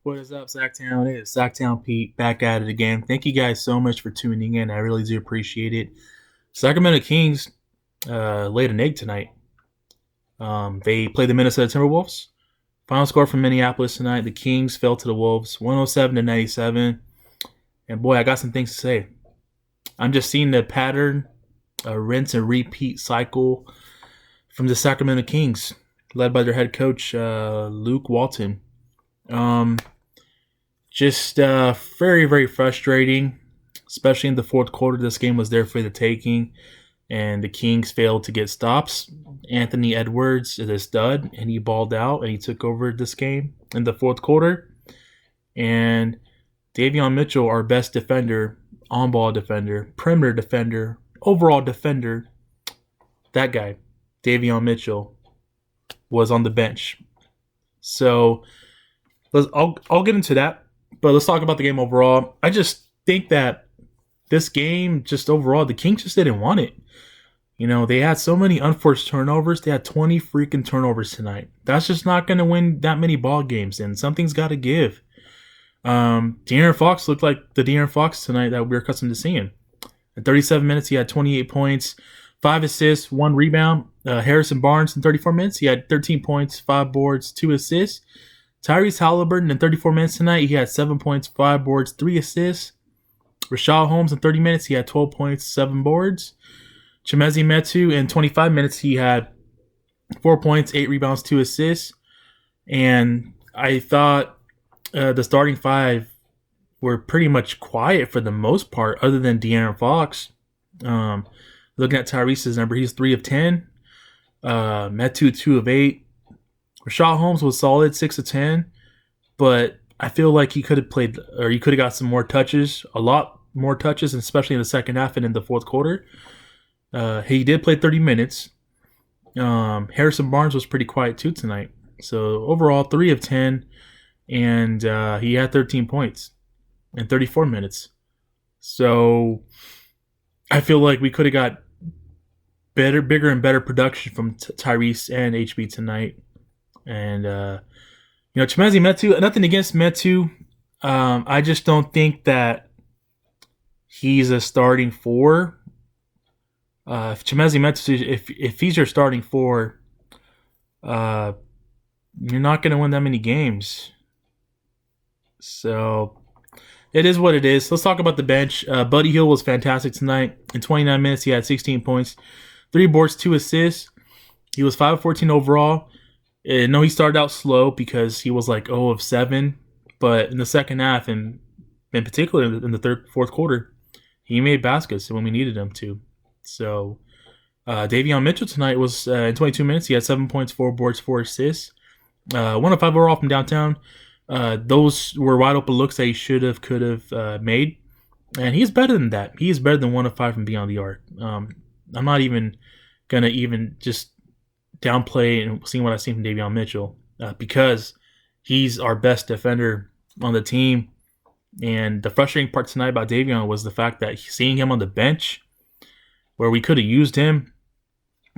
What is up, Sacktown? It is Sacktown Pete back at it again. Thank you guys so much for tuning in. I really do appreciate it. Sacramento Kings laid an egg tonight. They played the Minnesota Timberwolves. Final score from Minneapolis tonight: the Kings fell to the Wolves, 107-97. And boy, I got some things to say. I'm just seeing the pattern, rinse and repeat cycle from the Sacramento Kings, led by their head coach Luke Walton. Just very, very frustrating, especially in the fourth quarter. This game was there for the taking, and the Kings failed to get stops. Anthony Edwards is a stud, and he balled out, and he took over this game in the fourth quarter. And Davion Mitchell, our best defender, on-ball defender, perimeter defender, overall defender, that guy, Davion Mitchell, was on the bench. So I'll get into that. But let's talk about the game overall. I just think that this game, just overall, the Kings just didn't want it. You know, they had so many unforced turnovers. They had 20 freaking turnovers tonight. That's just not going to win that many ball games, and something's got to give. De'Aaron Fox looked like the De'Aaron Fox tonight that we're accustomed to seeing. In 37 minutes, he had 28 points, 5 assists, 1 rebound. Harrison Barnes in 34 minutes, he had 13 points, 5 boards, 2 assists. Tyrese Halliburton in 34 minutes tonight, he had 7 points, 5 boards, 3 assists. Rashad Holmes in 30 minutes, he had 12 points, 7 boards. Chimezie Metu in 25 minutes, he had 4 points, 8 rebounds, 2 assists. And I thought the starting five were pretty much quiet for the most part, other than De'Aaron Fox. Looking at Tyrese's number, he's 3 of 10. Metu, 2 of 8. Rashad Holmes was solid, 6 of 10, but I feel like he could have played, or he could have got some more touches, a lot more touches, especially in the second half and in the fourth quarter. He did play 30 minutes. Harrison Barnes was pretty quiet too tonight. So overall, 3 of 10, and he had 13 points in 34 minutes. So I feel like we could have got bigger and better production from Tyrese and HB tonight. And, Chimezie Metu, nothing against Metu. I just don't think that he's a starting 4. If Chimezie Metu, if he's your starting 4, you're not going to win that many games. So it is what it is. Let's talk about the bench. Buddy Hield was fantastic tonight. In 29 minutes, he had 16 points, 3 boards, 2 assists. He was 5 of 14 overall. No, he started out slow because he was like 0 of 7. But in the second half, and in particular in the fourth quarter, he made baskets when we needed him to. So Davion Mitchell tonight was in 22 minutes. He had 7 points, 4 boards, 4 assists. 1 of 5 overall from downtown. Those were wide open looks that he could have made. And he's better than that. He is better than 1 of 5 from beyond the arc. I'm not even going to just downplay and seeing what I've seen from Davion Mitchell because he's our best defender on the team. And the frustrating part tonight about Davion was the fact that seeing him on the bench where we could have used him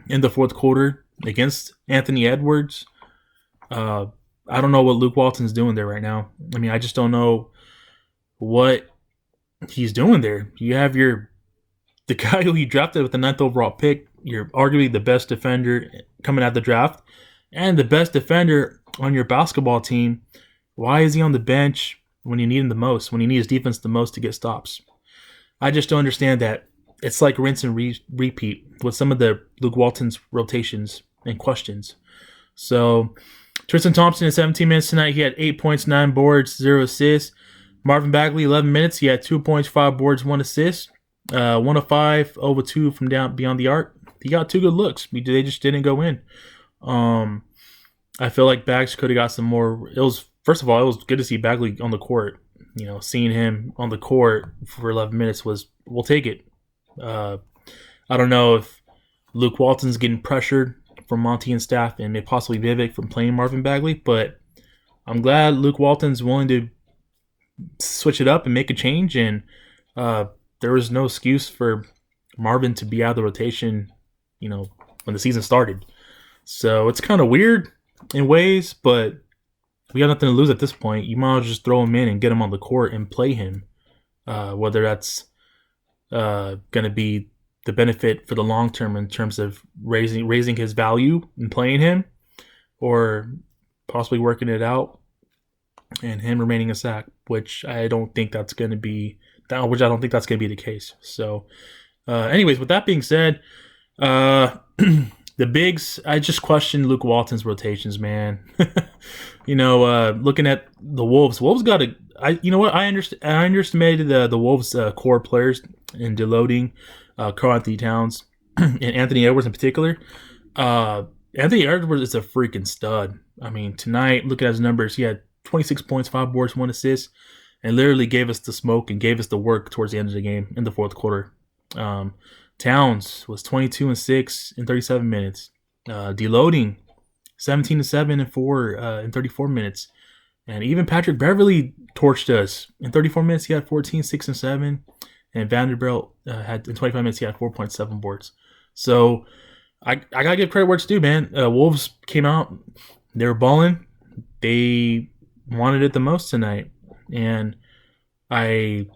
in the fourth quarter against Anthony Edwards. I don't know what Luke Walton's doing there right now. I mean, I just don't know what he's doing there. You have the guy who he drafted with the 9th overall pick. You're arguably the best defender coming out of the draft and the best defender on your basketball team. Why is he on the bench when you need him the most, when you need his defense the most to get stops? I just don't understand that. It's like rinse and repeat with some of the Luke Walton's rotations and questions. So Tristan Thompson in 17 minutes tonight, he had 8 points, 9 boards, 0 assists. Marvin Bagley, 11 minutes, he had 2 points, 5 boards, 1 assist. 1 of 5, over 2 from down beyond the arc. He got 2 good looks. They just didn't go in. I feel like Bags could have got some more. First of all, it was good to see Bagley on the court. You know, seeing him on the court for 11 minutes we'll take it. I don't know if Luke Walton's getting pressured from Monty and staff and maybe possibly Vivek from playing Marvin Bagley, but I'm glad Luke Walton's willing to switch it up and make a change. And there was no excuse for Marvin to be out of the rotation, when the season started. So it's kind of weird in ways, but we got nothing to lose at this point. You might as well just throw him in and get him on the court and play him. Whether that's going to be the benefit for the long term in terms of raising his value and playing him, or possibly working it out and him remaining a sack, which I don't think that's going to be the case. So, anyways, with that being said, the bigs, I just question Luke Walton's rotations, man. Looking at the Wolves got a. I underestimated the Wolves' core players in deloading Karl Anthony Towns and Anthony Edwards in particular. Anthony Edwards is a freaking stud. I mean, tonight, look at his numbers. He had 26 points, 5 boards, 1 assist, and literally gave us the smoke and gave us the work towards the end of the game in the fourth quarter. Towns was 22 and 6 in 37 minutes. Deloading 17 and 7 and 4 in 34 minutes. And even Patrick Beverly torched us. In 34 minutes, he had 14, 6 and 7. And Vanderbilt had in 25 minutes, he had 4.7 boards. So I gotta give credit where it's due, man. Wolves came out, they were balling. They wanted it the most tonight. And I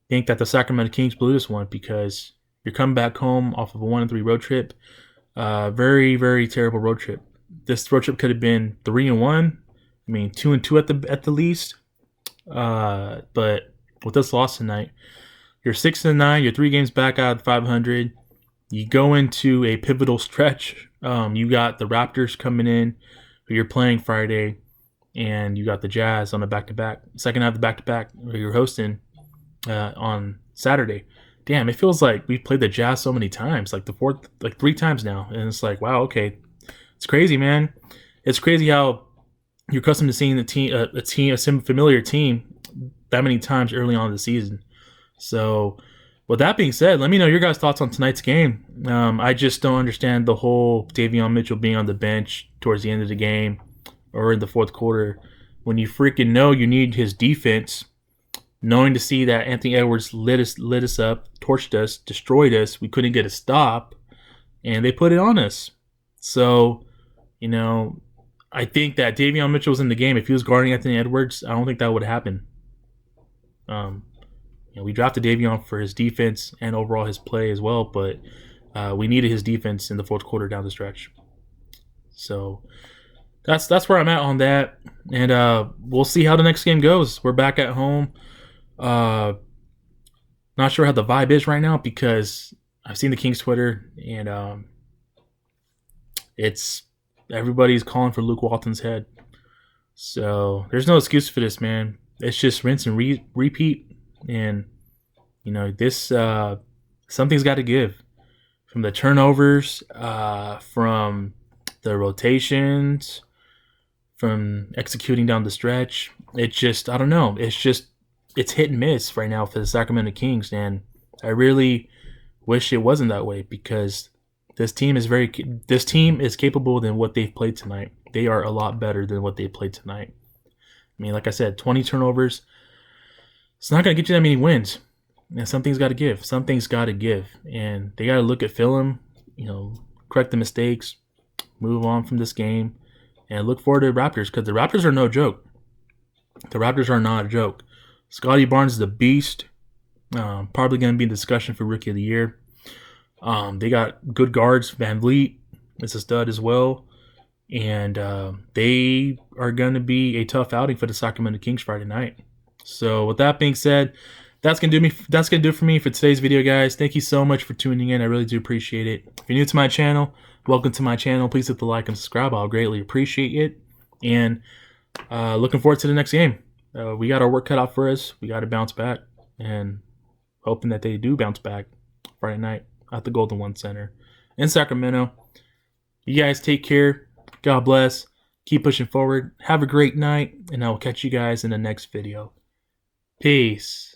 think that the Sacramento Kings blew this one because you're coming back home off of a 1-3 road trip. Very, very terrible road trip. This road trip could have been 3-1. I mean, 2-2 at the least. But with this loss tonight, you're 6-9. You're 3 games back out of 500. You go into a pivotal stretch. You got the Raptors coming in, who you're playing Friday, and you got the Jazz on the back-to-back. Second half of the back-to-back, where you're hosting on Saturday. Damn, it feels like we've played the Jazz so many times, like 3 times now, and it's like, wow, okay, it's crazy, man. It's crazy how you're accustomed to seeing a familiar team that many times early on in the season. So, with that being said, let me know your guys' thoughts on tonight's game. I just don't understand the whole Davion Mitchell being on the bench towards the end of the game or in the fourth quarter when you freaking know you need his defense. Knowing to see that Anthony Edwards lit us up, torched us, destroyed us, we couldn't get a stop, and they put it on us. So, I think that Davion Mitchell was in the game. If he was guarding Anthony Edwards, I don't think that would happen. We drafted Davion for his defense and overall his play as well, but we needed his defense in the fourth quarter down the stretch. So that's where I'm at on that, and we'll see how the next game goes. We're back at home. Not sure how the vibe is right now because I've seen the Kings Twitter and it's everybody's calling for Luke Walton's head. So there's no excuse for this, man. It's just rinse and repeat, and this something's got to give from the turnovers, from the rotations, from executing down the stretch. It's just I don't know. It's hit and miss right now for the Sacramento Kings, and I really wish it wasn't that way because this team is capable than what they've played tonight. They are a lot better than what they played tonight. I mean, like I said, 20 turnovers. It's not going to get you that many wins. And something's got to give. Something's got to give. And they got to look at film, correct the mistakes, move on from this game, and look forward to the Raptors because the Raptors are no joke. The Raptors are not a joke. Scotty Barnes is a beast. Probably going to be in discussion for Rookie of the Year. They got good guards. Van Vliet is a stud as well. And they are going to be a tough outing for the Sacramento Kings Friday night. So with that being said, that's gonna do it for me for today's video, guys. Thank you so much for tuning in. I really do appreciate it. If you're new to my channel, welcome to my channel. Please hit the like and subscribe. I'll greatly appreciate it. And looking forward to the next game. We got our work cut out for us. We got to bounce back, and hoping that they do bounce back Friday night at the Golden One Center in Sacramento. You guys take care. God bless. Keep pushing forward. Have a great night, and I will catch you guys in the next video. Peace.